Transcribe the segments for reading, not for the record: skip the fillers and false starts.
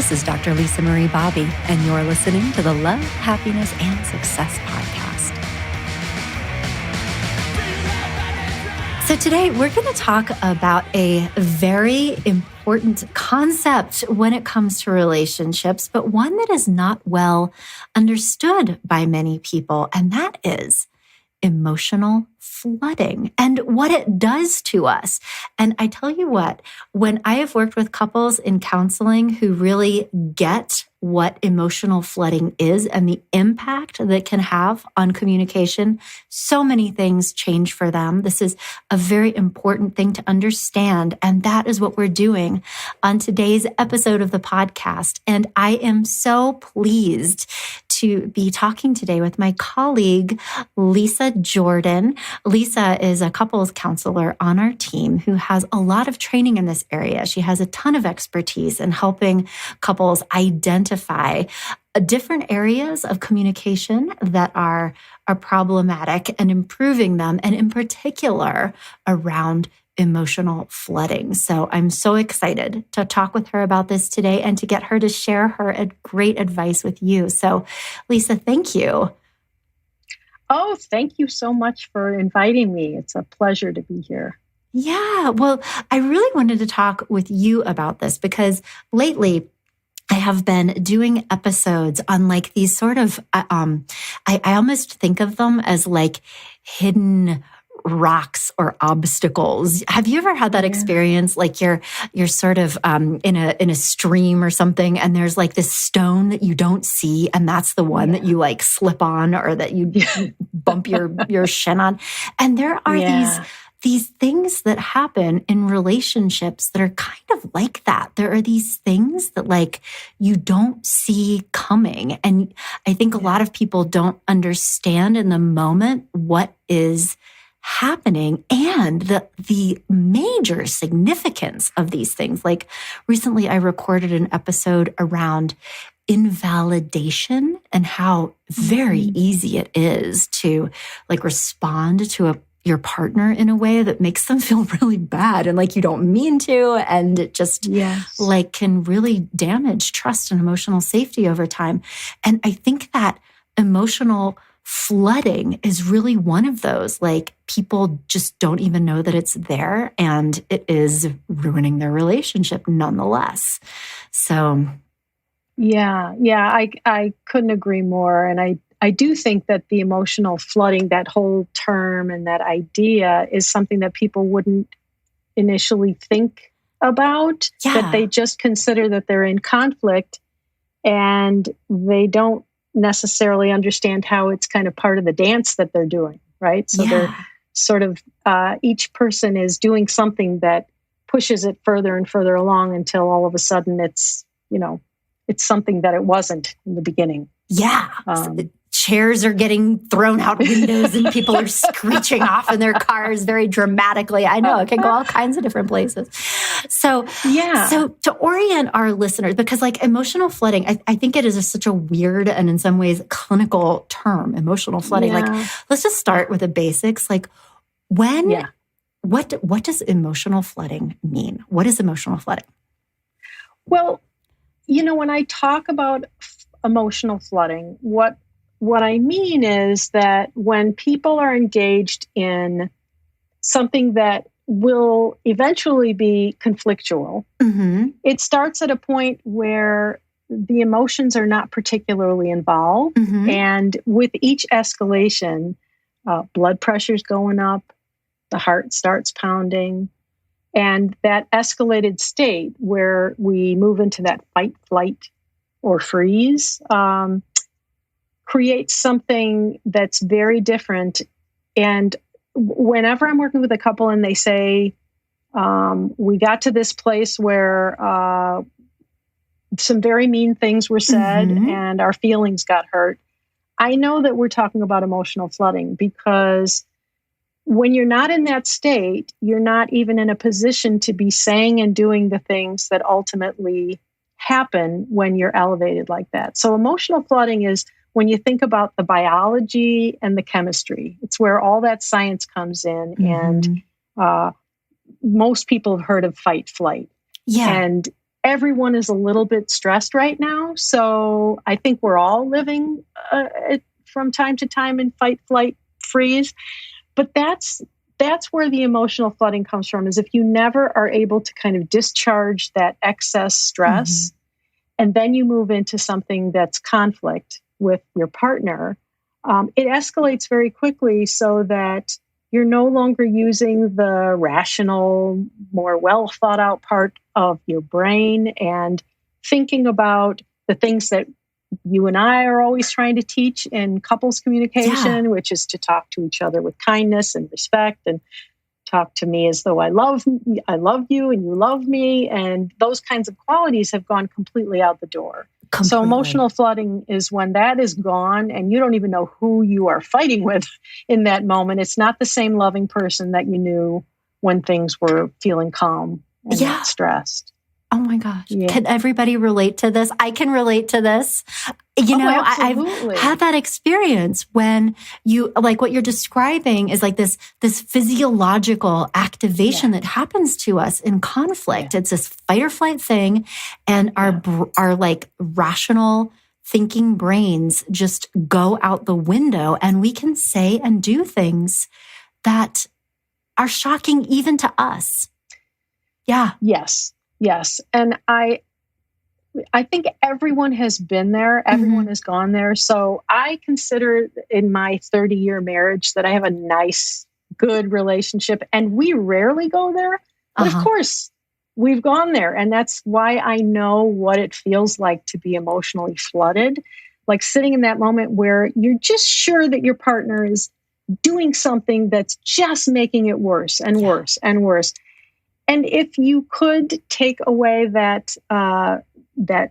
This is Dr. Lisa Marie Bobby, and you're listening to the Love, Happiness, and Success podcast. So today we're going to talk about a very important concept when it comes to relationships, but one that is not well understood by many people, and that is emotional flooding and what it does to us. And I tell you what, when I have worked with couples in counseling who really get what emotional flooding is and the impact that it can have on communication, so many things change for them. This is a very important thing to understand. And that is what we're doing on today's episode of the podcast. And I am so pleased to be talking today with my colleague, Lisa Jordan. Lisa is a couples counselor on our team who has a lot of training in this area. She has a ton of expertise in helping couples identify different areas of communication that are problematic and improving them, and in particular around emotional flooding. So I'm so excited to talk with her about this today and to get her to share her great advice with you. So Lisa, thank you. Oh, thank you so much for inviting me. It's a pleasure to be here. Yeah, well, I really wanted to talk with you about this because lately I have been doing episodes on like these sort of, I almost think of them as like hidden rocks or obstacles. Have you ever had that experience? Like you're sort of in a stream or something, and there's like this stone that you don't see, and that's the one that you like slip on or that you bump your shin on. And there are these things that happen in relationships that are kind of like that. There are these things that like you don't see coming. And I think a lot of people don't understand in the moment what is happening and the major significance of these things. Like recently I recorded an episode around invalidation and how very easy it is to like respond to your partner in a way that makes them feel really bad and like you don't mean to, and it just like can really damage trust and emotional safety over time. And I think that emotional flooding is really one of those. Like people just don't even know that it's there, and it is ruining their relationship nonetheless. So, I couldn't agree more. And I do think that the emotional flooding, that whole term and that idea, is something that people wouldn't initially think about, that they just consider that they're in conflict and they don't necessarily understand how it's kind of part of the dance that they're doing, right? So they're sort of, each person is doing something that pushes it further and further along until all of a sudden it's something that it wasn't in the beginning. Chairs are getting thrown out windows and people are screeching off in their cars very dramatically. I know it can go all kinds of different places. So to orient our listeners, because like emotional flooding, I think it is such a weird and in some ways clinical term, emotional flooding. Like, let's just start with the basics. Like what does emotional flooding mean? What is emotional flooding? Well, when I talk about emotional flooding, what I mean is that when people are engaged in something that will eventually be conflictual, it starts at a point where the emotions are not particularly involved. And with each escalation, blood pressure's going up, the heart starts pounding, and that escalated state where we move into that fight, flight, or freeze, creates something that's very different. And whenever I'm working with a couple and they say, we got to this place where some very mean things were said and our feelings got hurt, I know that we're talking about emotional flooding, because when you're not in that state, you're not even in a position to be saying and doing the things that ultimately happen when you're elevated like that. So emotional flooding is when you think about the biology and the chemistry. It's where all that science comes in. And most people have heard of fight, flight. And everyone is a little bit stressed right now. So I think we're all living from time to time in fight, flight, freeze. But that's where the emotional flooding comes from, is if you never are able to kind of discharge that excess stress, and then you move into something that's conflict with your partner, it escalates very quickly, so that you're no longer using the rational, more well thought out part of your brain and thinking about the things that you and I are always trying to teach in couples communication, which is to talk to each other with kindness and respect, and talk to me as though I love you and you love me. And those kinds of qualities have gone completely out the door. So emotional flooding is when that is gone and you don't even know who you are fighting with in that moment. It's not the same loving person that you knew when things were feeling calm and not stressed. Oh my gosh. Yeah. Can everybody relate to this? I can relate to this. I've had that experience when you, like what you're describing is like this physiological activation that happens to us in conflict. It's this fight or flight thing. And our like rational thinking brains just go out the window, and we can say and do things that are shocking even to us. Yeah. Yes. And I think everyone has been there. Everyone has gone there. So I consider in my 30-year marriage that I have a nice, good relationship, and we rarely go there. But of course, we've gone there. And that's why I know what it feels like to be emotionally flooded. Like sitting in that moment where you're just sure that your partner is doing something that's just making it worse and worse and worse. And if you could take away that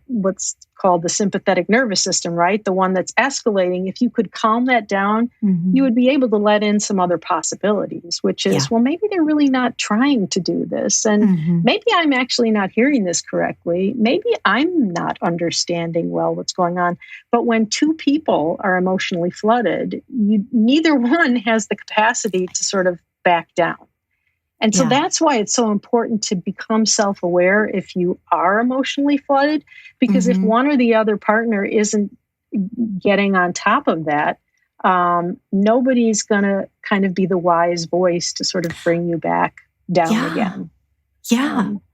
what's called the sympathetic nervous system, right? The one that's escalating, if you could calm that down, you would be able to let in some other possibilities, which is, well, maybe they're really not trying to do this. And maybe I'm actually not hearing this correctly. Maybe I'm not understanding well what's going on. But when two people are emotionally flooded, neither one has the capacity to sort of back down. And so that's why it's so important to become self-aware if you are emotionally flooded, because if one or the other partner isn't getting on top of that, nobody's going to kind of be the wise voice to sort of bring you back down again.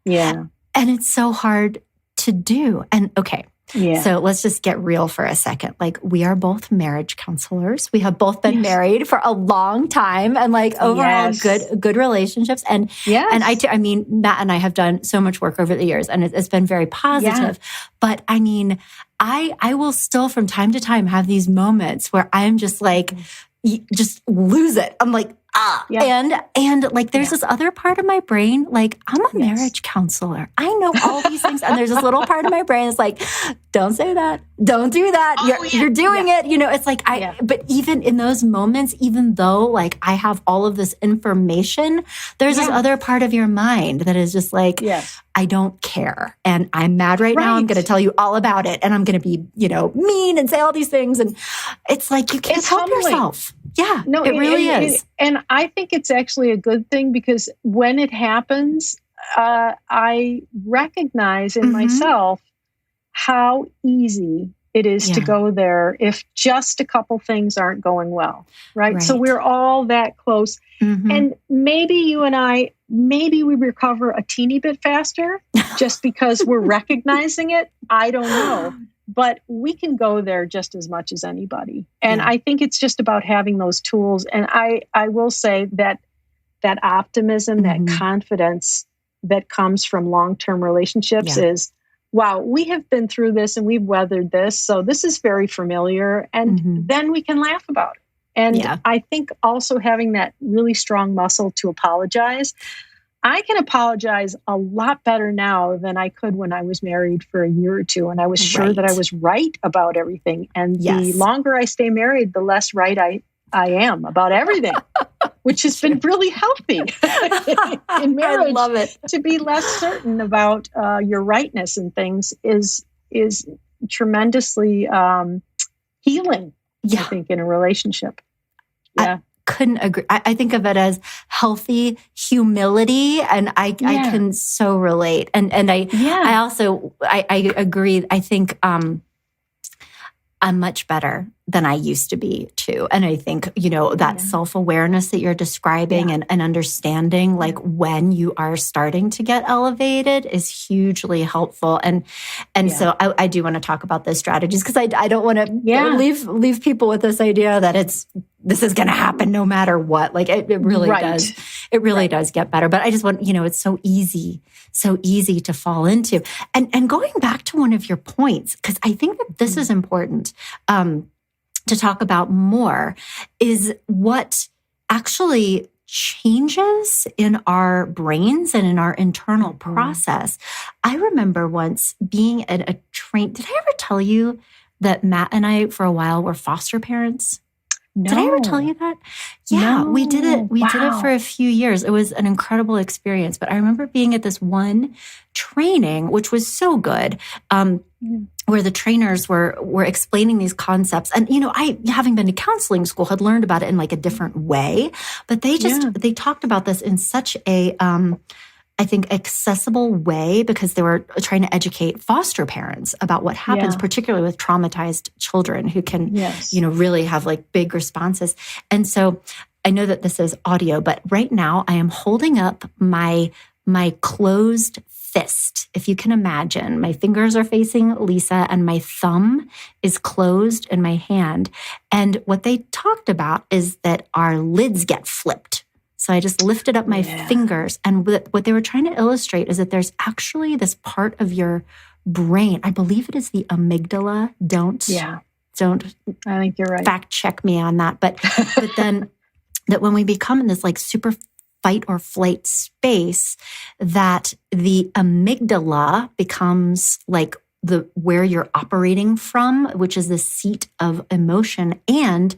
Yeah. And it's so hard to do. And okay. Yeah. So let's just get real for a second. Like, we are both marriage counselors. We have both been married for a long time, and like overall good relationships. And I mean, Matt and I have done so much work over the years, and it's been very positive. But I mean, I will still from time to time have these moments where I'm just like, just lose it. I'm like, and like there's this other part of my brain, like I'm a marriage counselor. I know all these things. And there's this little part of my brain that's like, don't say that. Don't do that. You're doing it. You know, it's like but even in those moments, even though like I have all of this information, there's this other part of your mind that is just like, I don't care. And I'm mad right now. I'm going to tell you all about it. And I'm going to be, mean and say all these things. And it's like, you can't help yourself. Yeah, no, it really is. And I think it's actually a good thing, because when it happens, I recognize in myself how easy it is to go there if just a couple things aren't going well, right? So we're all that close. And maybe you and I, maybe we recover a teeny bit faster just because we're recognizing it. I don't know. But we can go there just as much as anybody. And I think it's just about having those tools. And I will say that optimism, that confidence that comes from long-term relationships is, wow, we have been through this and we've weathered this. So this is very familiar. And then we can laugh about it. And I think also having that really strong muscle to apologize. I can apologize a lot better now than I could when I was married for a year or two, and I was sure that I was right about everything. And the longer I stay married, the less right I am about everything, which has been really healthy in marriage. I love it. To be less certain about your rightness in things is tremendously healing, I think, in a relationship. Yeah. couldn't agree. I think of it as healthy humility, and I can so relate. And I also agree. I think I'm much better than I used to be too. And I think, that self-awareness that you're describing and understanding, like when you are starting to get elevated is hugely helpful. And so I do want to talk about those strategies, because I don't want to leave people with this idea that this is going to happen no matter what. Like it really does. It really does get better. But I just want, it's so easy to fall into. And going back to one of your points, because I think that this is important to talk about more, is what actually changes in our brains and in our internal process. I remember once being at a train. Did I ever tell you that Matt and I, for a while, were foster parents? No. Did I ever tell you that? Yeah, we did it. We did it for a few years. It was an incredible experience. But I remember being at this one training, which was so good, where the trainers were explaining these concepts. And, I, having been to counseling school, had learned about it in like a different way. But they they talked about this in such a, I think, accessible way, because they were trying to educate foster parents about what happens, particularly with traumatized children who can, really have like big responses. And so I know that this is audio, but right now I am holding up my closed fist. If you can imagine, my fingers are facing Lisa and my thumb is closed in my hand. And what they talked about is that our lids get flipped. So I just lifted up my fingers. And what they were trying to illustrate is that there's actually this part of your brain. I believe it is the amygdala. Don't I think you're right. Fact check me on that. But then that when we become in this like super fight or flight space, that the amygdala becomes like where you're operating from, which is the seat of emotion, and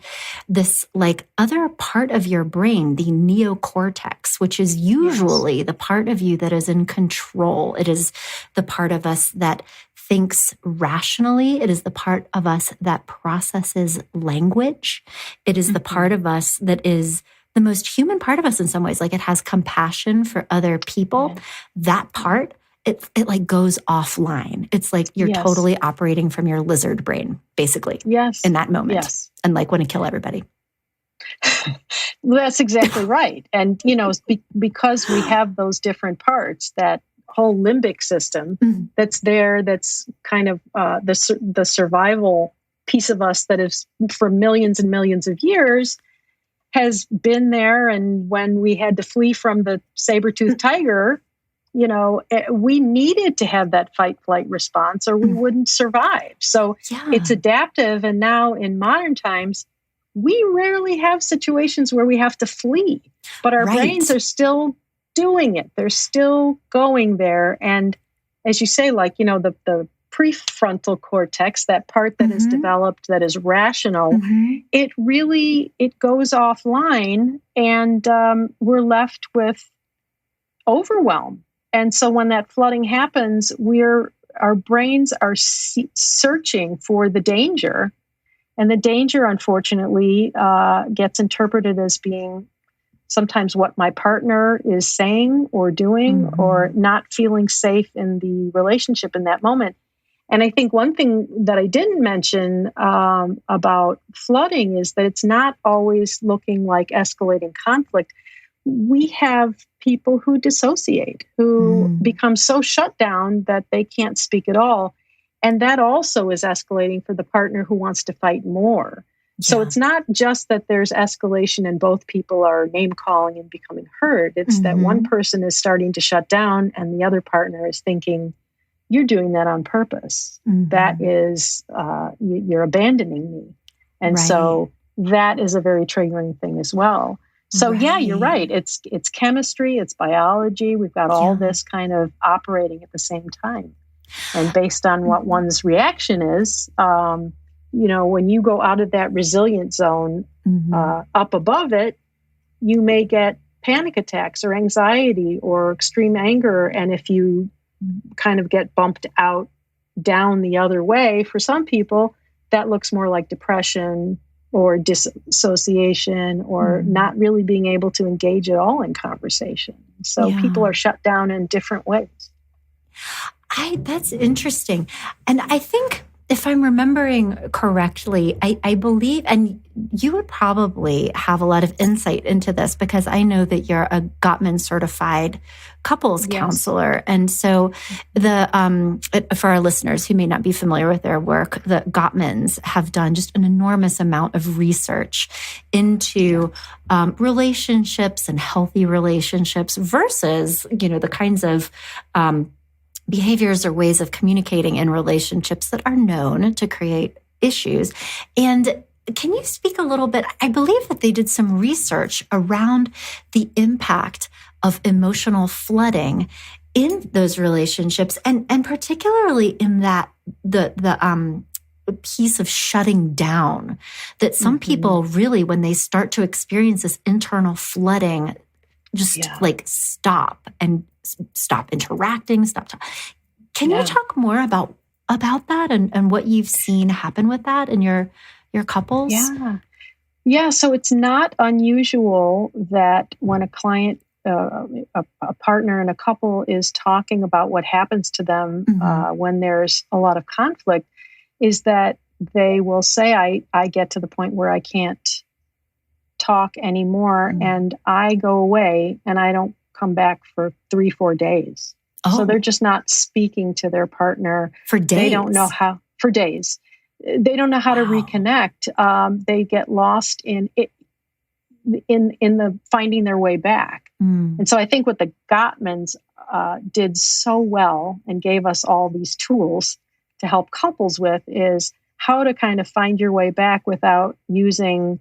this like other part of your brain, the neocortex, which is usually the part of you that is in control. It is the part of us that thinks rationally. It is the part of us that processes language. It is the part of us that is the most human part of us in some ways. Like it has compassion for other people. That part, it like goes offline. It's like you're totally operating from your lizard brain, basically. In that moment. And like want to kill everybody. Well, that's exactly right. And, because we have those different parts, that whole limbic system that's there, that's kind of the survival piece of us that is for millions and millions of years has been there. And when we had to flee from the saber-toothed tiger, we needed to have that fight-flight response or we wouldn't survive. So it's adaptive. And now in modern times, we rarely have situations where we have to flee, but our brains are still doing it. They're still going there. And as you say, like, the prefrontal cortex, that part that is developed, that is rational, it goes offline, and we're left with overwhelm. And so when that flooding happens, our brains are searching for the danger. And the danger, unfortunately, gets interpreted as being sometimes what my partner is saying or doing, or not feeling safe in the relationship in that moment. And I think one thing that I didn't mention about flooding is that it's not always looking like escalating conflict. We have people who dissociate, who become so shut down that they can't speak at all. And that also is escalating for the partner who wants to fight more. So it's not just that there's escalation and both people are name calling and becoming hurt. It's that one person is starting to shut down and the other partner is thinking, you're doing that on purpose. That is, you're abandoning me. And so that is a very triggering thing as well. So you're right. It's chemistry, it's biology. We've got all this kind of operating at the same time. And based on what one's reaction is, when you go out of that resilient zone, up above it, you may get panic attacks or anxiety or extreme anger. And if you kind of get bumped out down the other way, for some people, that looks more like depression or dissociation or not really being able to engage at all in conversation. So people are shut down in different ways. That's interesting. And I think if I'm remembering correctly, I believe, and you would probably have a lot of insight into this because I know that you're a Gottman certified couples counselor. And so for our listeners who may not be familiar with their work, the Gottmans have done just an enormous amount of research into relationships and healthy relationships versus, the kinds of behaviors or ways of communicating in relationships that are known to create issues. And can you speak a little bit? I believe that they did some research around the impact of emotional flooding in those relationships, and particularly in that the piece of shutting down, that some people really, when they start to experience this internal flooding, just like stop interacting, Can you talk more about that and what you've seen happen with that in your couples? Yeah. So it's not unusual that when a client, a partner in a couple is talking about what happens to them when there's a lot of conflict, is that they will say, I get to the point where I can't talk anymore and I go away and I don't come back for 3-4 days. So they're just not speaking to their partner for days. They don't know how for days. They don't know how to reconnect. They get lost in the finding their way back. And so I think what the Gottmans did so well and gave us all these tools to help couples with is how to kind of find your way back without using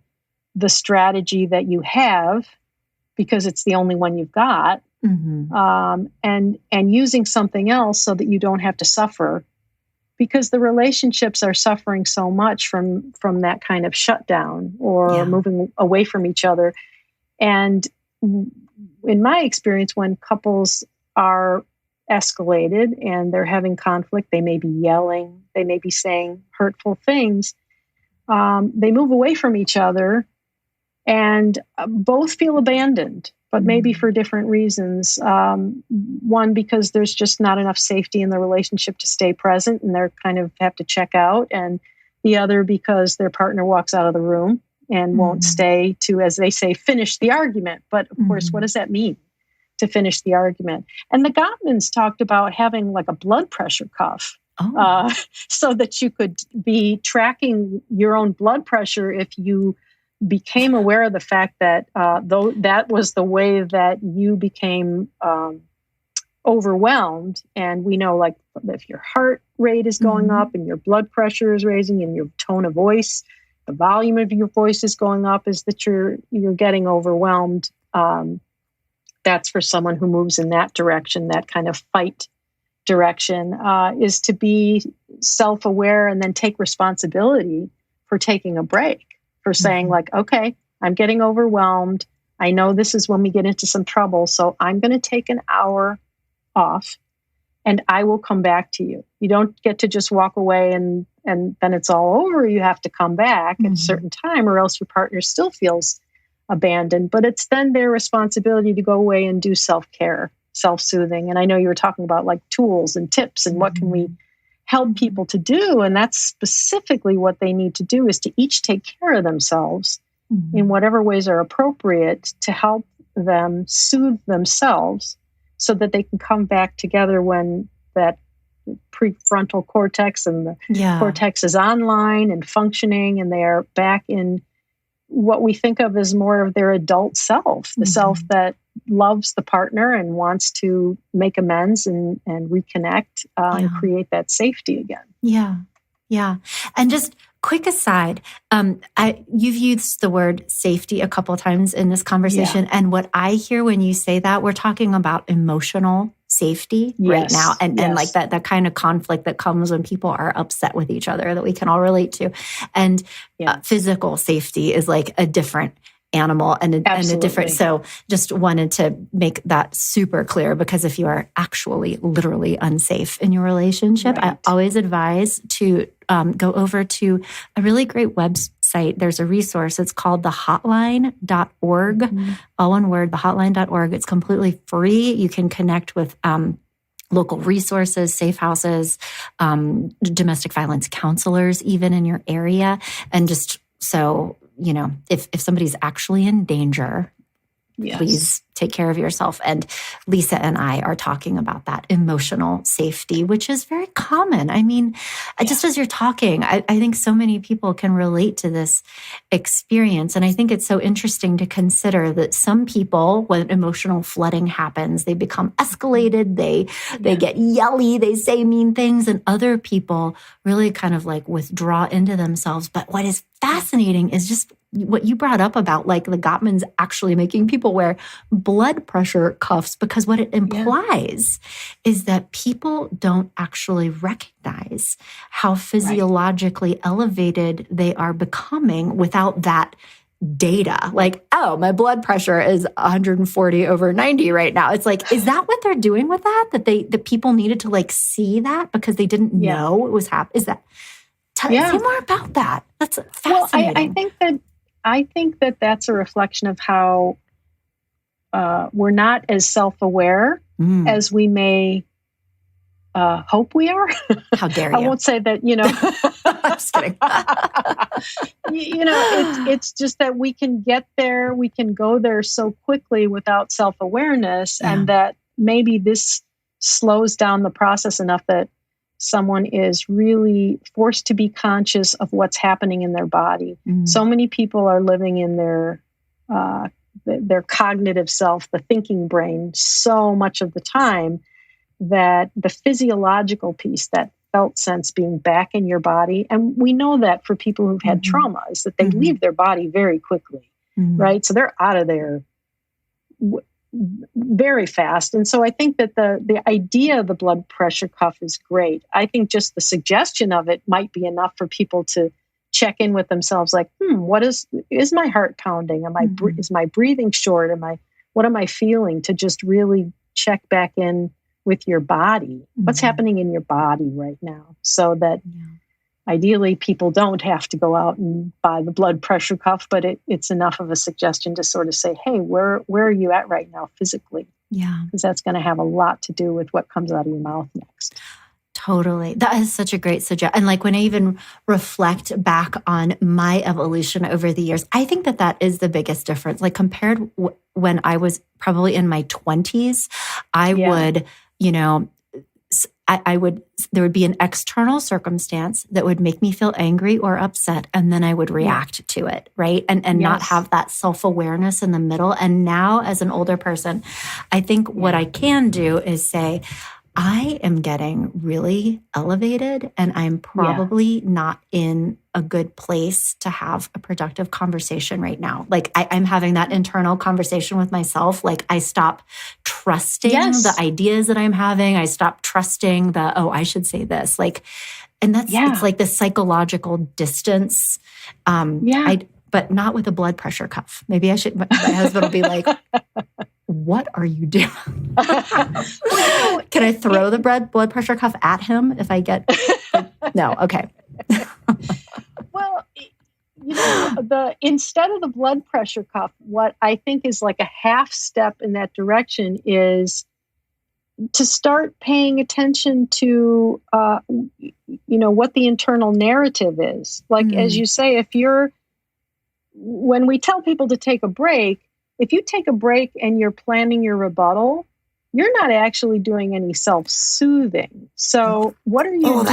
the strategy that you have because it's the only one you've got. And using something else so that you don't have to suffer, because the relationships are suffering so much from that kind of shutdown or moving away from each other. And in my experience, when couples are escalated and they're having conflict, they may be yelling, they may be saying hurtful things. They move away from each other and both feel abandoned, but maybe for different reasons. One, because there's just not enough safety in the relationship to stay present and they're kind of have to check out. And the other, because their partner walks out of the room and won't stay to, as they say, finish the argument. But of course, what does that mean, to finish the argument? And the Gottmans talked about having like a blood pressure cuff. So that you could be tracking your own blood pressure if you became aware of the fact that though that was the way that you became overwhelmed. And we know, like, if your heart rate is going up and your blood pressure is raising and your tone of voice, the volume of your voice is going up, is that you're getting overwhelmed. That's for someone who moves in that direction, that kind of fight direction, is to be self-aware and then take responsibility for taking a break. For saying like, okay, I'm getting overwhelmed. I know this is when we get into some trouble. So I'm going to take an hour off and I will come back to you. You don't get to just walk away and then it's all over. You have to come back at a certain time or else your partner still feels abandoned. But it's then their responsibility to go away and do self-care, self-soothing. And I know you were talking about like tools and tips and what can we help people to do. And that's specifically what they need to do, is to each take care of themselves in whatever ways are appropriate to help them soothe themselves so that they can come back together when that prefrontal cortex and the cortex is online and functioning and they are back in what we think of as more of their adult self, the self that loves the partner and wants to make amends and reconnect and create that safety again. Yeah. And just quick aside, you've used the word safety a couple of times in this conversation. And what I hear when you say that, we're talking about emotional safety right now. And like that kind of conflict that comes when people are upset with each other that we can all relate to. And physical safety is like a different animal and a different. So just wanted to make that super clear, because if you are actually literally unsafe in your relationship, I always advise to go over to a really great website website, there's a resource. It's called the hotline.org. All one word, the hotline.org. It's completely free. You can connect with local resources, safe houses, domestic violence counselors, even in your area. And just so, if somebody's actually in danger, please take care of yourself. And Lisa and I are talking about that emotional safety, which is very common. I mean, just as you're talking, I think so many people can relate to this experience. And I think it's so interesting to consider that some people, when emotional flooding happens, they become escalated, they get yelly, they say mean things, and other people really kind of like withdraw into themselves. But what is fascinating is just what you brought up about like the Gottmans actually making people wear blood pressure cuffs, because what it implies is that people don't actually recognize how physiologically elevated they are becoming without that data. Like, oh, my blood pressure is 140/90 right now. It's like, is that what they're doing with that? That people needed to like see that because they didn't know it was happening? Is that? Say more about that. That's fascinating. Well, I think that that's a reflection of how we're not as self-aware as we may hope we are. How dare you? I won't say that, I'm just kidding. It's just that we can get there, we can go there so quickly without self-awareness, and that maybe this slows down the process enough that someone is really forced to be conscious of what's happening in their body. So many people are living in their cognitive self, the thinking brain, so much of the time that the physiological piece, that felt sense being back in your body, and we know that for people who've had trauma, is that they leave their body very quickly, right? So they're out of there very fast. And so I think that the idea of the blood pressure cuff is great. I think just the suggestion of it might be enough for people to check in with themselves, like, what is my heart pounding? Is my breathing short? What am I feeling? To just really check back in with your body. What's happening in your body right now? So that ideally people don't have to go out and buy the blood pressure cuff, but it's enough of a suggestion to sort of say, hey, where are you at right now physically? Yeah. Because that's going to have a lot to do with what comes out of your mouth next. Totally. That is such a great suggestion. And like when I even reflect back on my evolution over the years, I think that is the biggest difference. Like compared when I was probably in my 20s, I would, there would be an external circumstance that would make me feel angry or upset, and then I would react to it, right? And not have that self-awareness in the middle. And now as an older person, I think what I can do is say, I am getting really elevated and I'm probably not in a good place to have a productive conversation right now. Like I'm having that internal conversation with myself. Like I stop trusting the ideas that I'm having. I stop trusting I should say this. Like, and it's like the psychological distance. But not with a blood pressure cuff. Maybe I should, my husband will be like, what are you doing? Can I throw the blood pressure cuff at him if I get, no, okay. Well, instead of the blood pressure cuff, what I think is like a half step in that direction is to start paying attention to, what the internal narrative is. Like, as you say, when we tell people to take a break, if you take a break and you're planning your rebuttal, you're not actually doing any self-soothing. So what are you doing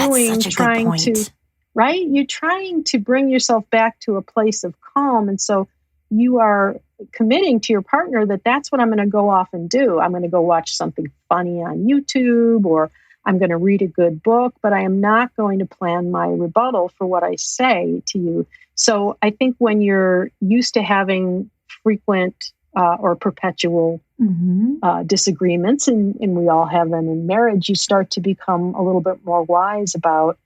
right? You're trying to bring yourself back to a place of calm. And so you are committing to your partner that that's what I'm going to go off and do. I'm going to go watch something funny on YouTube, or I'm going to read a good book, but I am not going to plan my rebuttal for what I say to you. So I think when you're used to having frequent or perpetual disagreements, and we all have them in marriage, you start to become a little bit more wise about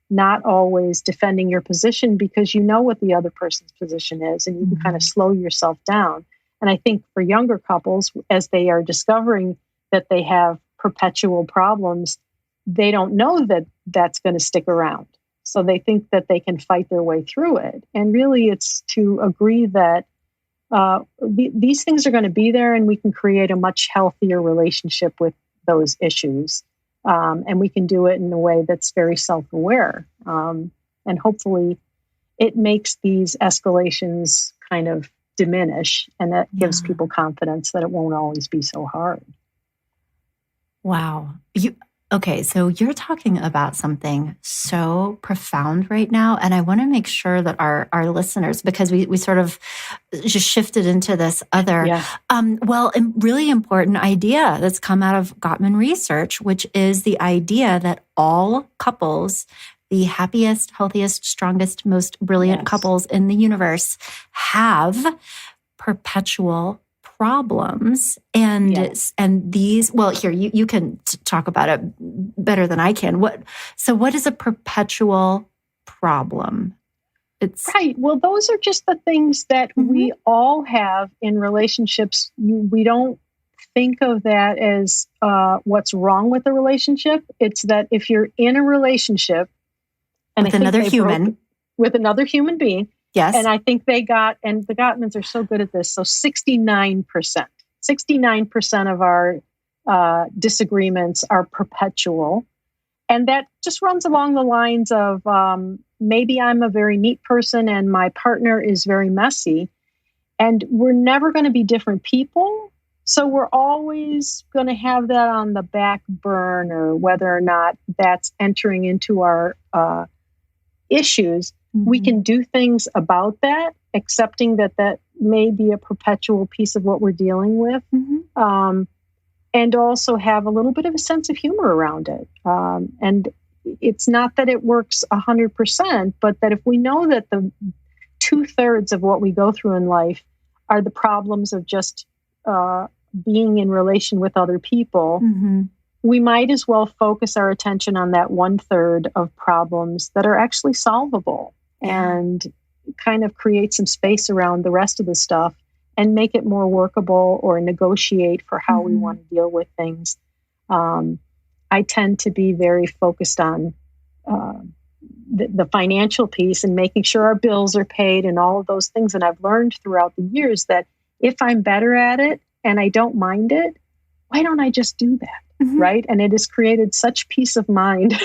not always defending your position because you know what the other person's position is, and you can kind of slow yourself down. And I think for younger couples, as they are discovering that they have perpetual problems, they don't know that that's going to stick around. So they think that they can fight their way through it. And really, it's to agree that these things are going to be there, and we can create a much healthier relationship with those issues. And we can do it in a way that's very self-aware. And hopefully it makes these escalations kind of diminish, and that gives people confidence that it won't always be so hard. Wow. Okay, so you're talking about something so profound right now, and I want to make sure that our listeners, because we sort of just shifted into this other, really important idea that's come out of Gottman research, which is the idea that all couples, the happiest, healthiest, strongest, most brilliant couples in the universe, have perpetual problems. And these, well, here, you can talk about it better than I can. What is a perpetual problem? It's right. Well, those are just the things that we all have in relationships. We don't think of that as what's wrong with the relationship. It's that if you're in a relationship and with another human, with another human being, yes. And I think and the Gottmans are so good at this. So 69% of our disagreements are perpetual. And that just runs along the lines of maybe I'm a very neat person and my partner is very messy. And we're never going to be different people. So we're always going to have that on the back burner, whether or not that's entering into our issues. We can do things about that, accepting that may be a perpetual piece of what we're dealing with, and also have a little bit of a sense of humor around it. And it's not that it works 100%, but that if we know that the 2/3 of what we go through in life are the problems of just being in relation with other people, we might as well focus our attention on that 1/3 of problems that are actually solvable. And kind of create some space around the rest of the stuff and make it more workable or negotiate for how we want to deal with things. I tend to be very focused on the financial piece and making sure our bills are paid and all of those things. And I've learned throughout the years that if I'm better at it and I don't mind it, why don't I just do that? Right? And it has created such peace of mind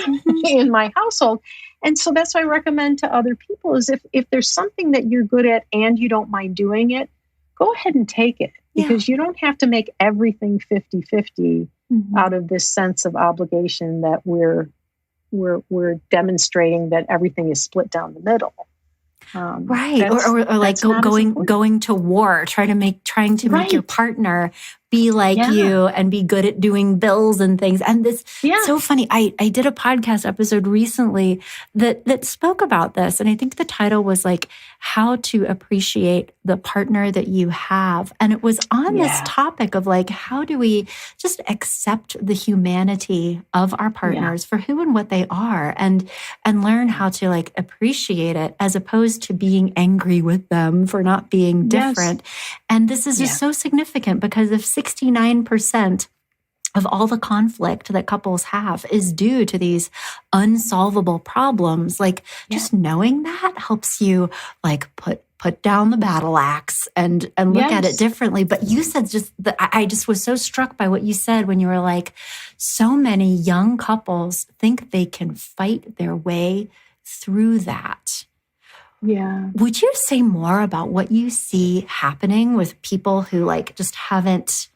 in my household. And so that's what I recommend to other people is if there's something that you're good at and you don't mind doing it, go ahead and take it, because you don't have to make everything 50-50 out of this sense of obligation that we're demonstrating that everything is split down the middle. Right. Or like going to war, trying to make your partner be like you and be good at doing bills and things. And this so funny. I did a podcast episode recently that spoke about this. And I think the title was like how to appreciate the partner that you have. And it was on this topic of like, how do we just accept the humanity of our partners for who and what they are and learn how to like appreciate it as opposed to being angry with them for not being different. And this is just so significant because if 69% of all the conflict that couples have is due to these unsolvable problems, like just knowing that helps you like put down the battle axe and look at it differently. But you said I just was so struck by what you said when you were like, so many young couples think they can fight their way through that. Yeah. Would you say more about what you see happening with people who like just haven't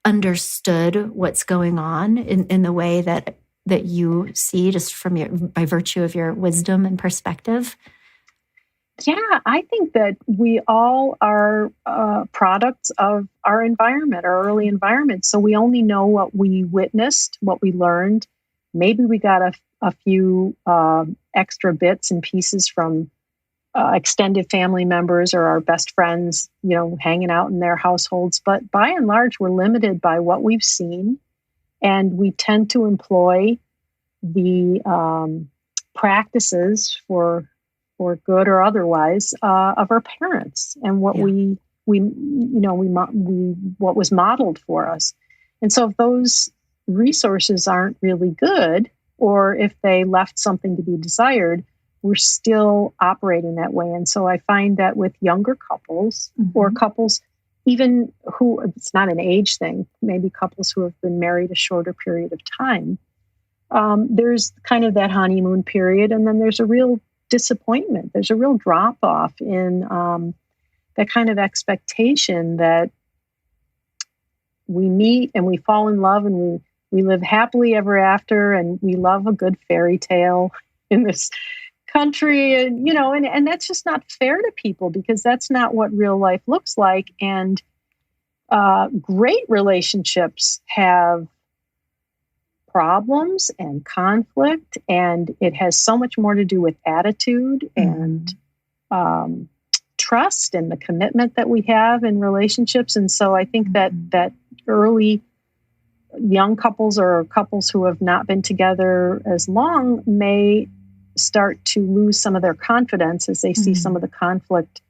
understood what's going on in the way that you see just from by virtue of your wisdom and perspective? Yeah, I think that we all are products of our environment, our early environment. So we only know what we witnessed, what we learned. Maybe we got a few extra bits and pieces from extended family members or our best friends, hanging out in their households. But by and large, we're limited by what we've seen. And we tend to employ the practices for good or otherwise of our parents and what what was modeled for us. And so if those resources aren't really good, or if they left something to be desired, we're still operating that way. And so I find that with younger couples or couples, even who, it's not an age thing, maybe couples who have been married a shorter period of time, there's kind of that honeymoon period. And then there's a real disappointment. There's a real drop off in that kind of expectation that we meet and we fall in love and we live happily ever after, and we love a good fairy tale in this country, and and that's just not fair to people, because that's not what real life looks like. And great relationships have problems and conflict, and it has so much more to do with attitude and trust and the commitment that we have in relationships. And so I think that early young couples or couples who have not been together as long may start to lose some of their confidence as they see some of the conflict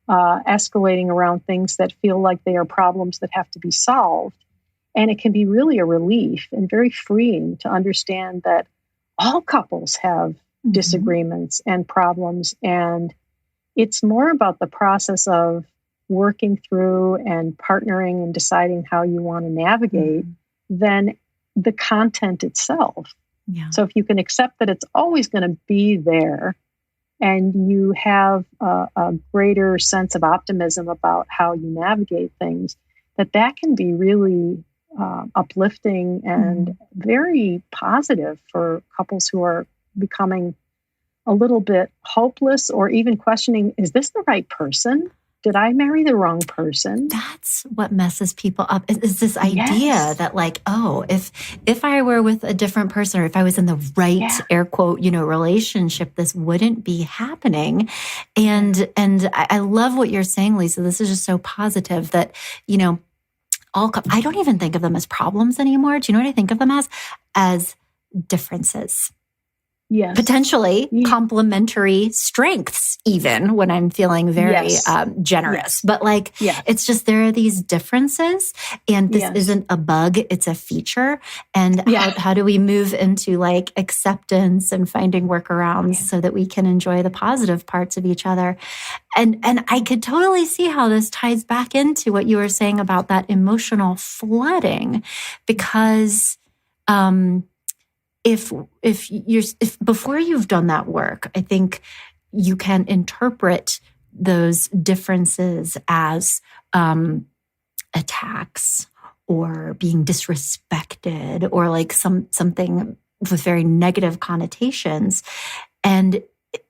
escalating around things that feel like they are problems that have to be solved. And it can be really a relief and very freeing to understand that all couples have disagreements and problems. And it's more about the process of working through and partnering and deciding how you want to navigate than the content itself. Yeah. So if you can accept that it's always going to be there, and you have a greater sense of optimism about how you navigate things, that can be really uplifting and very positive for couples who are becoming a little bit hopeless or even questioning, is this the right person? Did I marry the wrong person? That's what messes people up. Is this idea that like, oh, if I were with a different person, or if I was in the right air quote, relationship, this wouldn't be happening. And I love what you're saying, Lisa. This is just so positive that, I don't even think of them as problems anymore. Do you know what I think of them as? As differences. Yes. Potentially complementary strengths, even when I'm feeling very generous. But it's just there are these differences, and this isn't a bug, it's a feature. And how do we move into acceptance and finding workarounds so that we can enjoy the positive parts of each other? And I could totally see how this ties back into what you were saying about that emotional flooding, because if before you've done that work, I think you can interpret those differences as attacks or being disrespected, or something with very negative connotations. And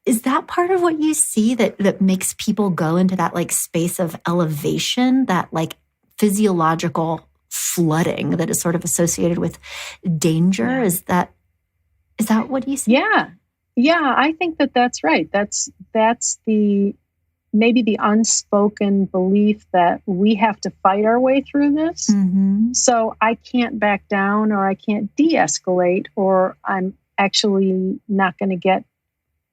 is that part of what you see that makes people go into that space of elevation, that physiological flooding that is sort of associated with danger? Is that what you see? Yeah, I think that's right. That's maybe the unspoken belief that we have to fight our way through this. So I can't back down, or I can't de-escalate, or I'm actually not going to get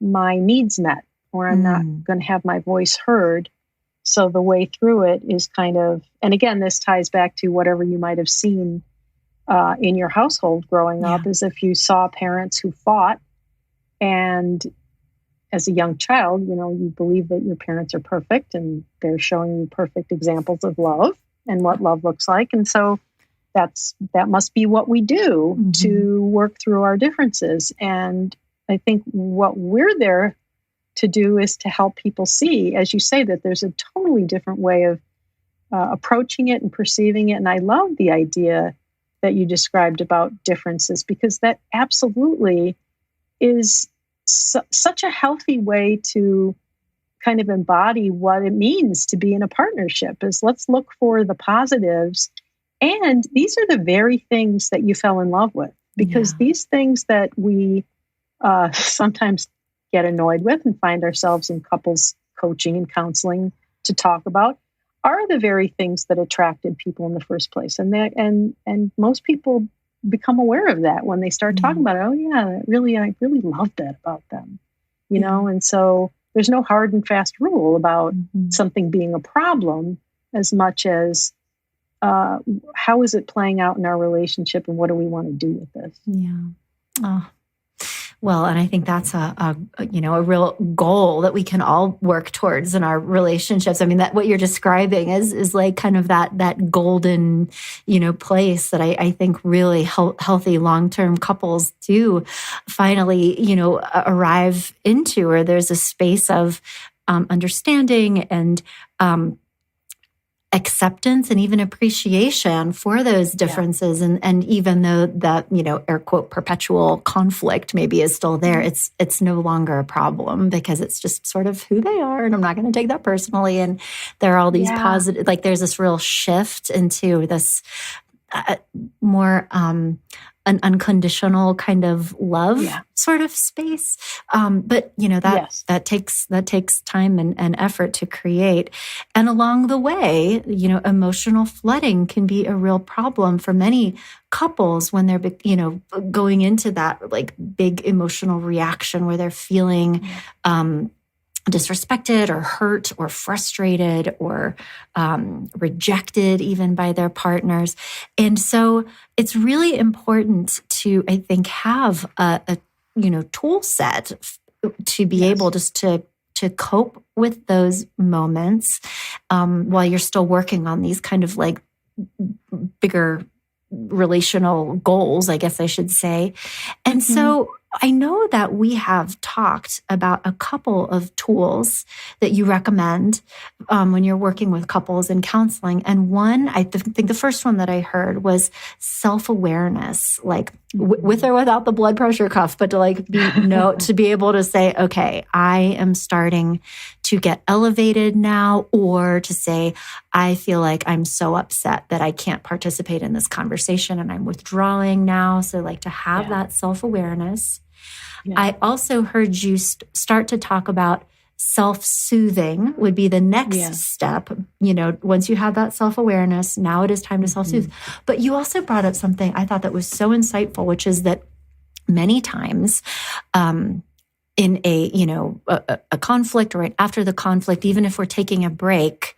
my needs met, or I'm not going to have my voice heard. So the way through it is kind of, and again, this ties back to whatever you might have seen in your household growing up, is if you saw parents who fought, and as a young child, you believe that your parents are perfect and they're showing you perfect examples of love and what love looks like. And so that must be what we do to work through our differences. And I think what we're there to do is to help people see, as you say, that there's a totally different way of approaching it and perceiving it. And I love the idea that you described about differences, because that absolutely is such a healthy way to kind of embody what it means to be in a partnership. Is let's look for the positives. And these are the very things that you fell in love with, because these things that we sometimes get annoyed with and find ourselves in couples coaching and counseling to talk about are the very things that attracted people in the first place. And most people become aware of that when they start talking about it. Oh yeah, I really love that about them, And so there's no hard and fast rule about something being a problem, as much as how is it playing out in our relationship, and what do we want to do with this? Yeah. Oh, Well, and I think that's a real goal that we can all work towards in our relationships. I mean, that what you're describing is like kind of that golden, place that I think really healthy long-term couples do finally, arrive into, where there's a space of understanding and acceptance and even appreciation for those differences. And even though that, air quote, perpetual conflict maybe is still there, it's no longer a problem because it's just sort of who they are. And I'm not going to take that personally. And there are all these positive, like there's this real shift into this more an unconditional kind of love sort of space. But that takes time and effort to create. And along the way, emotional flooding can be a real problem for many couples when they're, going into that like big emotional reaction where they're feeling, disrespected or hurt or frustrated or rejected even by their partners. And so it's really important to, I think, have a tool set to be able just to cope with those moments while you're still working on these kind of like bigger relational goals, I guess I should say. And so I know that we have talked about a couple of tools that you recommend when you're working with couples in counseling. And one, I think the first one that I heard was self-awareness, like with or without the blood pressure cuff, but to like to be able to say, okay, I am starting to get elevated now, or to say, I feel like I'm so upset that I can't participate in this conversation and I'm withdrawing now. So like to have that self-awareness. I also heard you start to talk about self-soothing would be the next step. Once you have that self-awareness, now it is time to self-soothe. But you also brought up something I thought that was so insightful, which is that many times, in a conflict or right after the conflict, even if we're taking a break,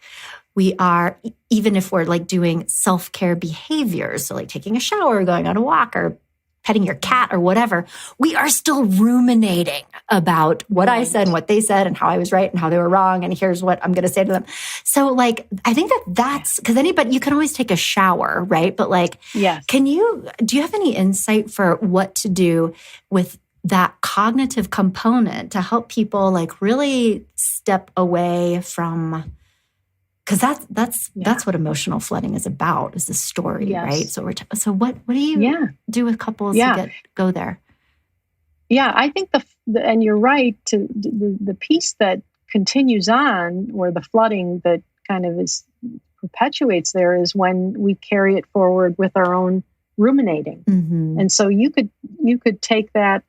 even if we're like doing self-care behaviors, so like taking a shower, or going on a walk, or petting your cat or whatever, we are still ruminating about what I said and what they said and how I was right and how they were wrong. And here's what I'm going to say to them. So like, I think that's because you can always take a shower, right? But like, do you have any insight for what to do with that cognitive component to help people like really step away from, because that's what emotional flooding is about, is the story, right? So so what do you do with couples to go there? Yeah, I think and you're right, to the piece that continues on, or the flooding that kind of perpetuates there, is when we carry it forward with our own ruminating. And so you could take that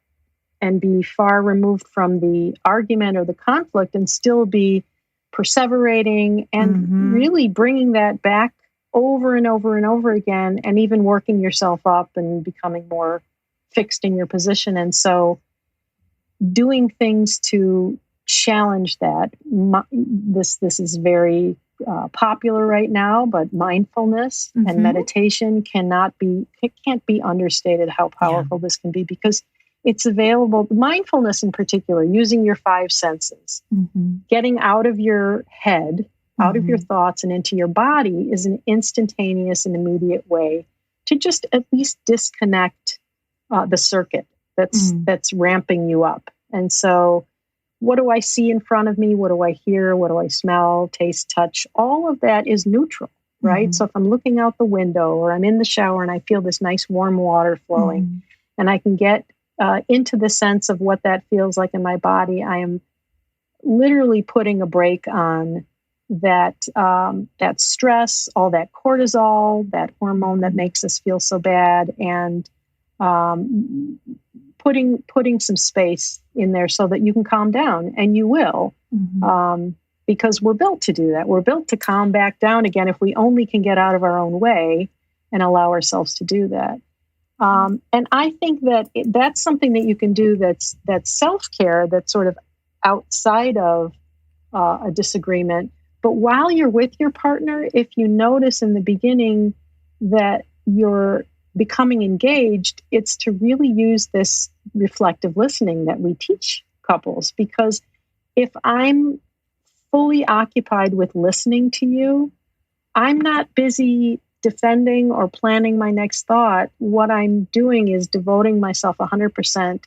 and be far removed from the argument or the conflict and still be perseverating and really bringing that back over and over and over again, and even working yourself up and becoming more fixed in your position. And so doing things to challenge that, this is very popular right now, but mindfulness and meditation can't be understated how powerful this can be, because it's available. Mindfulness in particular, using your five senses, getting out of your head, out of your thoughts and into your body, is an instantaneous and immediate way to just at least disconnect the circuit that's ramping you up. And so what do I see in front of me? What do I hear? What do I smell, taste, touch? All of that is neutral, right? So if I'm looking out the window, or I'm in the shower and I feel this nice warm water flowing, and I can get into the sense of what that feels like in my body, I am literally putting a brake on that stress, all that cortisol, that hormone that makes us feel so bad, and putting some space in there so that you can calm down, and you will, because we're built to do that. We're built to calm back down again if we only can get out of our own way and allow ourselves to do that. And I think that that's something that you can do that's self-care, that's sort of outside of a disagreement. But while you're with your partner, if you notice in the beginning that you're becoming engaged, it's to really use this reflective listening that we teach couples. Because if I'm fully occupied with listening to you, I'm not busy defending or planning my next thought. What I'm doing is devoting myself 100%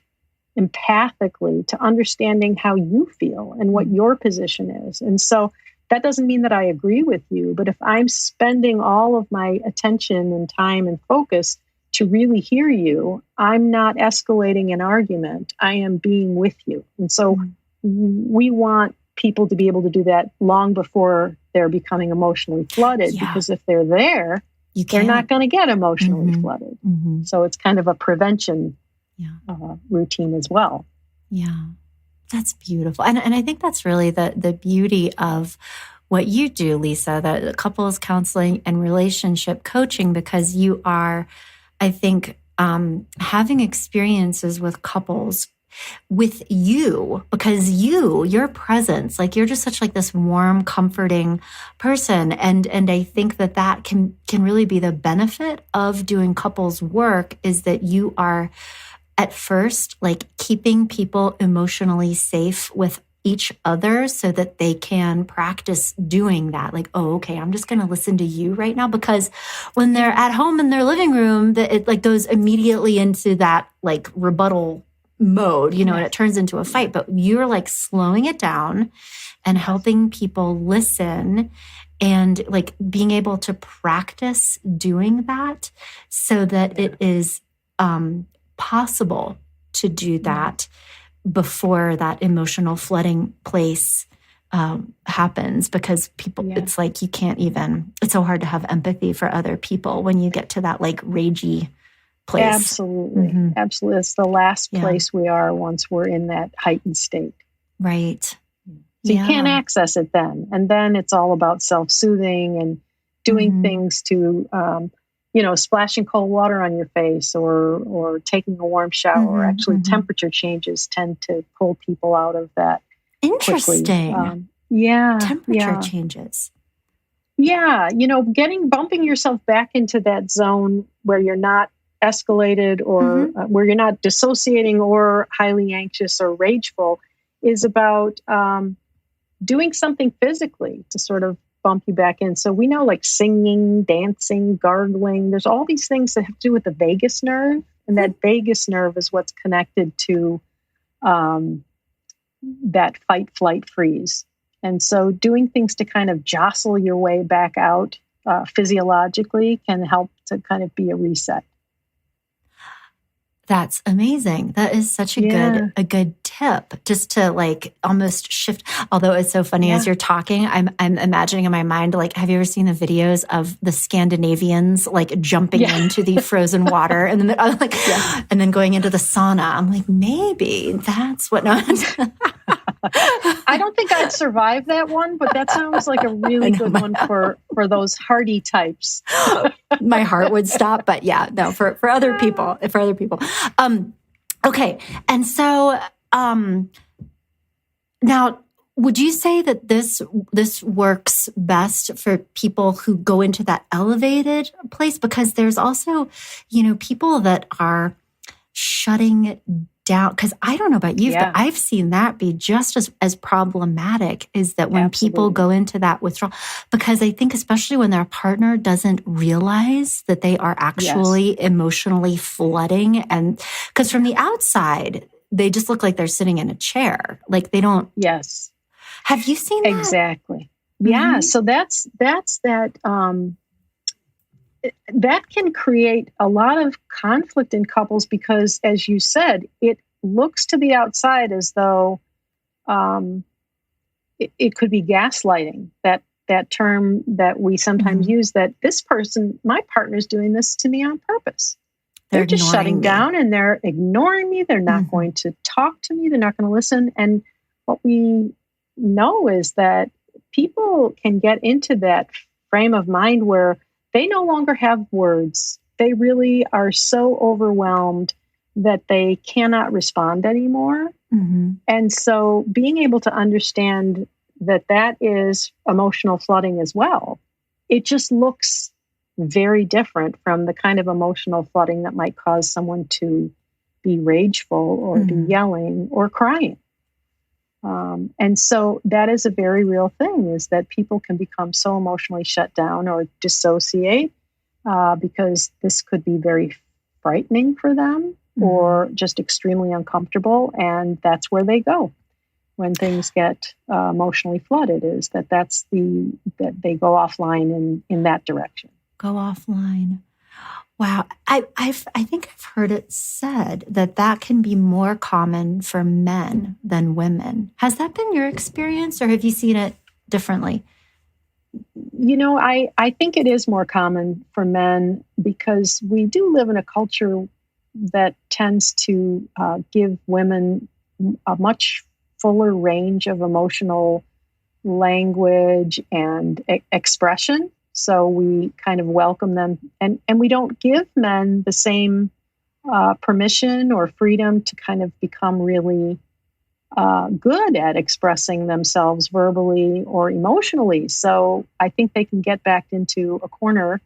empathically to understanding how you feel and what your position is. And so that doesn't mean that I agree with you, but if I'm spending all of my attention and time and focus to really hear you, I'm not escalating an argument. I am being with you. And so we want people to be able to do that long before they're becoming emotionally flooded, because if they're there, they're not going to get emotionally flooded. So it's kind of a prevention routine as well. Yeah, that's beautiful. And I think that's really the beauty of what you do, Lisa, the couples counseling and relationship coaching, because you are, I think, having experiences with couples with you, because your presence, like you're just such like this warm, comforting person. And I think that can really be the benefit of doing couples work, is that you are at first like keeping people emotionally safe with each other so that they can practice doing that. Like, oh, okay, I'm just going to listen to you right now, because when they're at home in their living room, that it like goes immediately into that like rebuttal mode, and it turns into a fight. But you're like slowing it down and helping people listen and like being able to practice doing that so that it is possible to do that before that emotional flooding place happens. Because people, it's like you can't even, it's so hard to have empathy for other people when you get to that like ragey place. Absolutely. Absolutely. It's the last place we are once we're in that heightened state. Right. So you can't access it then. And then it's all about self-soothing and doing things to, splashing cold water on your face or taking a warm shower. Actually, temperature changes tend to pull people out of that. Interesting. Temperature changes. Yeah. Bumping yourself back into that zone where you're not escalated or where you're not dissociating or highly anxious or rageful is about doing something physically to sort of bump you back in. So we know like singing, dancing, gargling, there's all these things that have to do with the vagus nerve. And that vagus nerve is what's connected to that fight, flight, freeze. And so doing things to kind of jostle your way back out physiologically can help to kind of be a reset. That's amazing. That is such a good tip, just to like almost shift. Although it's so funny as you're talking, I'm imagining in my mind, like, have you ever seen the videos of the Scandinavians like jumping into the frozen water and then and then going into the sauna? I'm like, maybe that's what. No. I don't think I'd survive that one, but that sounds like a really good one for those hardy types. My heart would stop, but for other people, okay. And so, now, would you say that this works best for people who go into that elevated place? Because there's also, people that are shutting down, because I don't know about you, but I've seen that be just as problematic, is that when people go into that withdrawal, because I think especially when their partner doesn't realize that they are actually emotionally flooding, and because from the outside, they just look like they're sitting in a chair. Like they don't. Yes. Have you seen that? Exactly. Yeah. So that's that, that can create a lot of conflict in couples because, as you said, it looks to the outside as though it could be gaslighting. That term that we sometimes use, that this person, my partner's doing this to me on purpose. They're just shutting down and they're ignoring me. They're not going to talk to me. They're not going to listen. And what we know is that people can get into that frame of mind where they no longer have words. They really are so overwhelmed that they cannot respond anymore. And so being able to understand that is emotional flooding as well, it just looks very different from the kind of emotional flooding that might cause someone to be rageful or be yelling or crying. And so that is a very real thing, is that people can become so emotionally shut down or dissociate because this could be very frightening for them or just extremely uncomfortable. And that's where they go when things get emotionally flooded, is that that they go offline in that direction. Go offline. Wow. I think I've heard it said that can be more common for men than women. Has that been your experience, or have you seen it differently? I think it is more common for men because we do live in a culture that tends to give women a much fuller range of emotional language and expression. So we kind of welcome them, and we don't give men the same permission or freedom to kind of become really good at expressing themselves verbally or emotionally. So I think they can get backed into a corner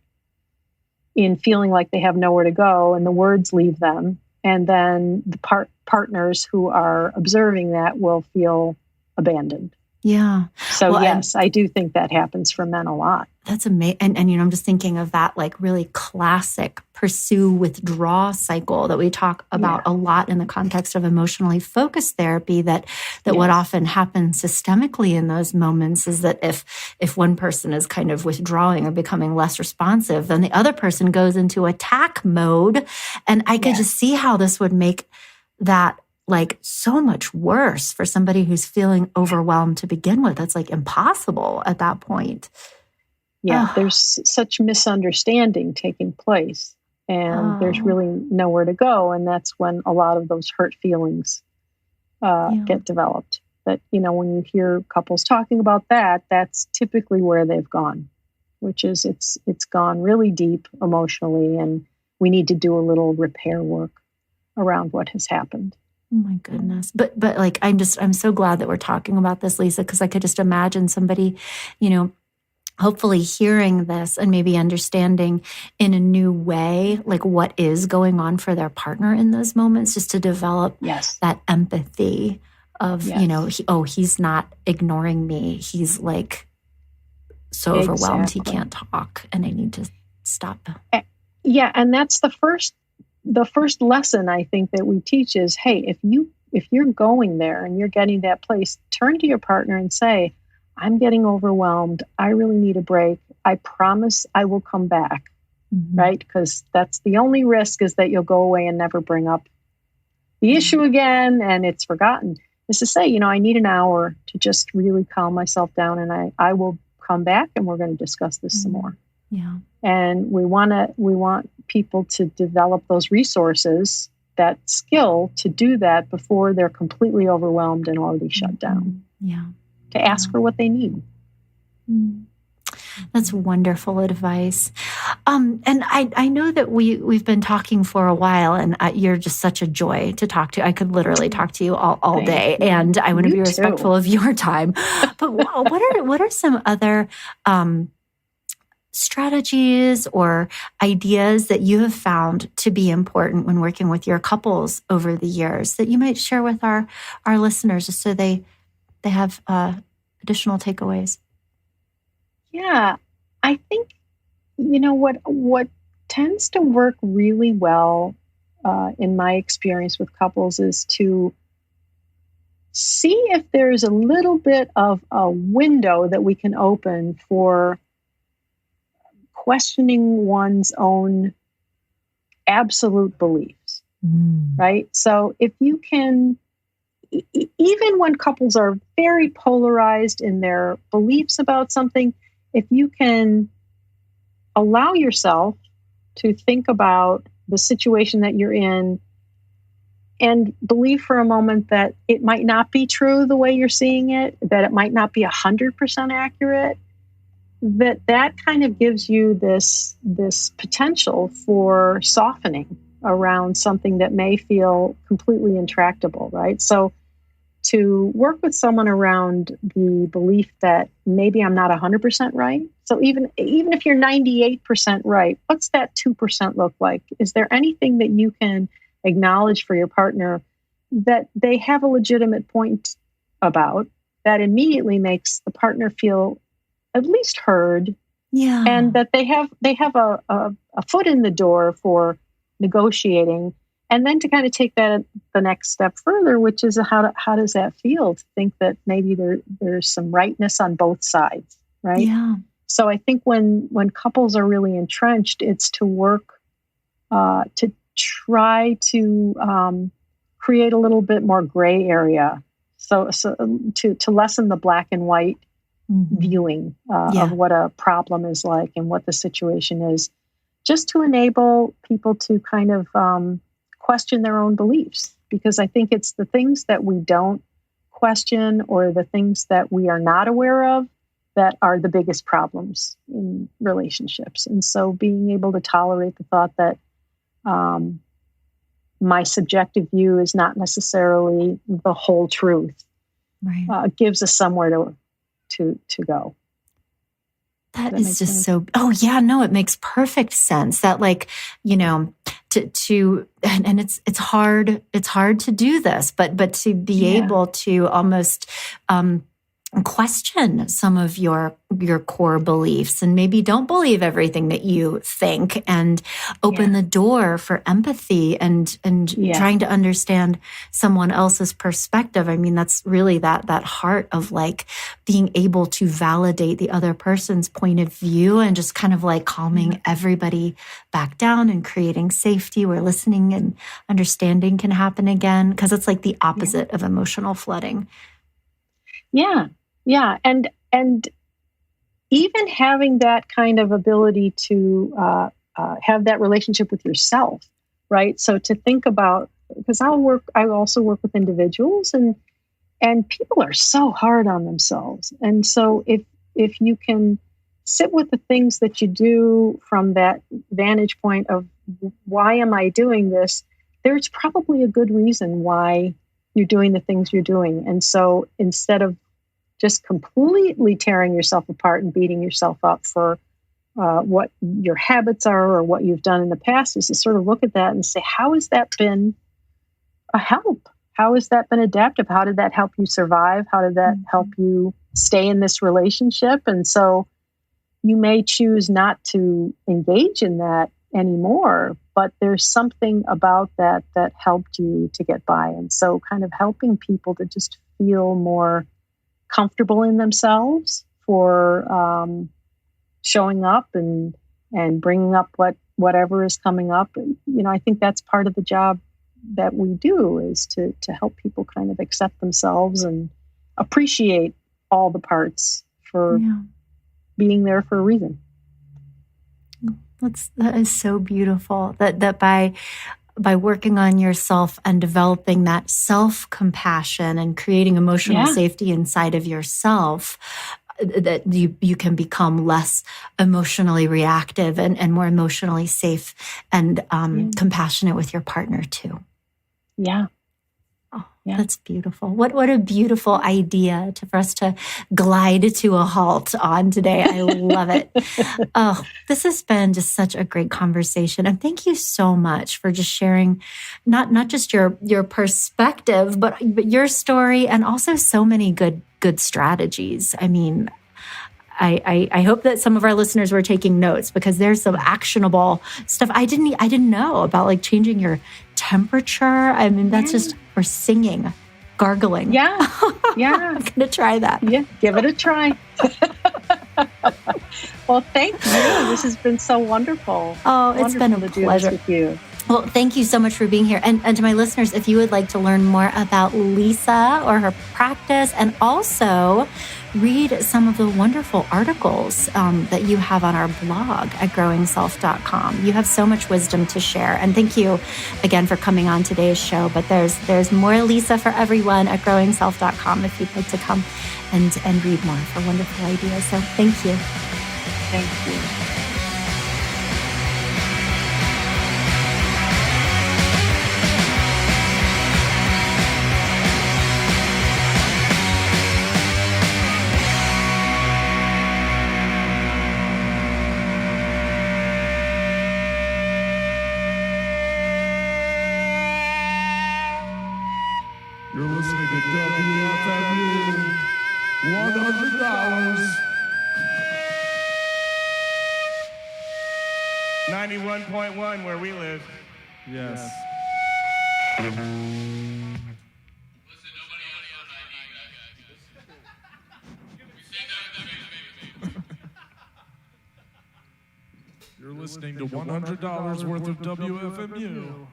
in feeling like they have nowhere to go and the words leave them. And then the partners who are observing that will feel abandoned. Yeah. So yes, I do think that happens for men a lot. That's amazing. And I'm just thinking of that like really classic pursue withdraw cycle that we talk about a lot in the context of emotionally focused therapy, that what often happens systemically in those moments is that if one person is kind of withdrawing or becoming less responsive, then the other person goes into attack mode. And I could just see how this would make that like so much worse for somebody who's feeling overwhelmed to begin with. That's like impossible at that point. Yeah, there's such misunderstanding taking place, and there's really nowhere to go. And that's when a lot of those hurt feelings get developed. That, when you hear couples talking about that, that's typically where they've gone, which is it's gone really deep emotionally, and we need to do a little repair work around what has happened. Oh my goodness. But like, I'm so glad that we're talking about this, Lisa, because I could just imagine somebody, hopefully hearing this and maybe understanding in a new way, like what is going on for their partner in those moments, just to develop that empathy of, he's not ignoring me. He's like so overwhelmed, he can't talk, and I need to stop. Yeah. And that's the first lesson I think that we teach is, hey, if you're going there and you're getting that place, turn to your partner and say, I'm getting overwhelmed. I really need a break. I promise I will come back, right? Because that's the only risk, is that you'll go away and never bring up the issue again and it's forgotten. Is to say, I need an hour to just really calm myself down, and I will come back and we're going to discuss this some more. Yeah. And we want people to develop those resources, that skill to do that before they're completely overwhelmed and already shut down. Yeah. To ask for what they need. That's wonderful advice. And I know that we've been talking for a while, and you're just such a joy to talk to. I could literally talk to you all day, and I want to be respectful of your time. But what are some other strategies or ideas that you have found to be important when working with your couples over the years that you might share with our listeners, just so they have additional takeaways? Yeah, I think, what tends to work really well in my experience with couples is to see if there's a little bit of a window that we can open for questioning one's own absolute beliefs, right? So if you can, even when couples are very polarized in their beliefs about something, if you can allow yourself to think about the situation that you're in and believe for a moment that it might not be true the way you're seeing it, that it might not be 100% accurate, that kind of gives you this potential for softening around something that may feel completely intractable, right? So to work with someone around the belief that maybe I'm not 100% right. So even if you're 98% right, what's that 2% look like? Is there anything that you can acknowledge for your partner that they have a legitimate point about, that immediately makes the partner feel at least heard, and that they have a foot in the door for negotiating, and then to kind of take that the next step further, which is how does that feel to think that maybe there's some rightness on both sides, right? Yeah. So I think when couples are really entrenched, it's to work to try to create a little bit more gray area, so to lessen the black and white viewing of what a problem is like and what the situation is, just to enable people to kind of question their own beliefs. Because I think it's the things that we don't question or the things that we are not aware of that are the biggest problems in relationships. And so being able to tolerate the thought that my subjective view is not necessarily the whole truth, right, gives us somewhere to go. That is just sense? So, oh yeah, no, it makes perfect sense that, like, you know, and it's hard to do this, but to be able to almost, question some of your core beliefs, and maybe don't believe everything that you think, and open the door for empathy and trying to understand someone else's perspective. I mean, that's really that heart of, like, being able to validate the other person's point of view and just kind of like calming everybody back down and creating safety where listening and understanding can happen again, because it's like the opposite of emotional flooding. Yeah. And even having that kind of ability to have that relationship with yourself, right? So to think about, because I also work with individuals, and people are so hard on themselves. And so if you can sit with the things that you do from that vantage point of, why am I doing this? There's probably a good reason why you're doing the things you're doing. And so instead of just completely tearing yourself apart and beating yourself up for what your habits are or what you've done in the past, is to sort of look at that and say, how has that been a help? How has that been adaptive? How did that help you survive? How did that help you stay in this relationship? And so you may choose not to engage in that anymore, but there's something about that helped you to get by. And so kind of helping people to just feel more comfortable in themselves for showing up and bringing up whatever is coming up. And, you know, I think that's part of the job that we do, is to help people kind of accept themselves and appreciate all the parts for being there for a reason. That is so beautiful. That by working on yourself and developing that self-compassion and creating emotional safety inside of yourself, that you can become less emotionally reactive and more emotionally safe and compassionate with your partner too. Yeah. Oh, that's beautiful. What a beautiful idea for us to glide to a halt on today. I love it. Oh, this has been just such a great conversation. And thank you so much for just sharing not just your perspective, but your story, and also so many good strategies. I mean, I hope that some of our listeners were taking notes, because there's some actionable stuff I didn't know about, like changing your temperature. I mean, that's just, or singing, gargling. Yeah. I'm going to try that. Yeah. Give it a try. Well, thank you. This has been so wonderful. Oh, it's been a pleasure with you. Well, thank you so much for being here. And to my listeners, if you would like to learn more about Lisa or her practice, and also read some of the wonderful articles that you have on our blog at growingself.com. You have so much wisdom to share. And thank you again for coming on today's show. But there's more Lisa for everyone at growingself.com if you'd like to come and read more for wonderful ideas. So thank you. Thank you. $100. 91.1 where we live. Yes. Listen, nobody else on ID, guys. We say that. You're listening to $100 worth of WFMU.